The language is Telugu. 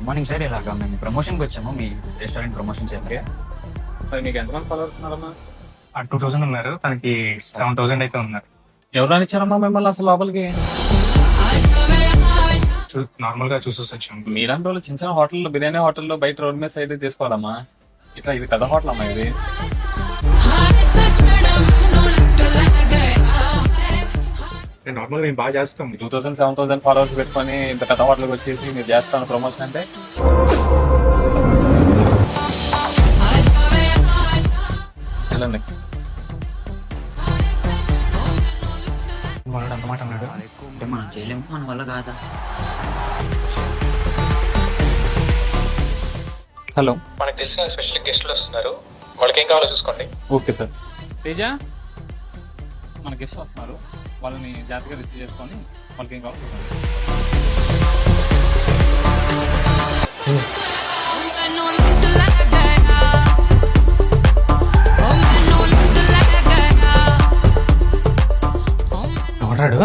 మార్నింగ్ సార్ ఇలాగా మేము ప్రమోషన్కి వచ్చాము మీ రెస్టారెంట్ ప్రమోషన్ చేయడానికి. మరి మీకు ఎంతమంది ఫాలోవర్స్ ఉన్నారమ్మా? 2000 ఉన్నారు, తనకి 7000 అయితే ఉన్నారు. ఎవరైనా ఇచ్చారమ్మా మిమ్మల్ని అసలు లోపలికి? నార్మల్ గా చూసేసి వచ్చాము. మీలాంటి వాళ్ళు చిన్న చిన్న హోటల్లో, బిర్యానీ హోటల్లో బయట రోడ్ మీద సైడ్ తీసుకోవాలమ్మా. ఇట్లా ఇది పెద్ద హోటల్ అమ్మా ఇది. నార్మల్ గా మేము బాగా చేస్తాం. 2000, 7000 ఫాలోవర్స్ పెట్టుకొని ఇంత పెద్ద హోటల్కి వచ్చేసి మీరు చేస్తాను ప్రమోషన్ అంటే వెళ్ళండి. వాడు అన్నమాట అన్నాడు. అంటే మనం చేయలేము, మన వల్ల కాదా. హలో, మనకు తెలిసిన స్పెషల్ గెస్ట్లు వస్తున్నారు, వాళ్ళకి ఏం కావాలో చూసుకోండి. Okay sir. తేజ, మన గెస్ట్ వస్తున్నారు, వాళ్ళని జాగ్రత్తగా రిసీవ్ చేసుకొని వాళ్ళకి ఏం కావాలో చూడండి. ఎవడాడు?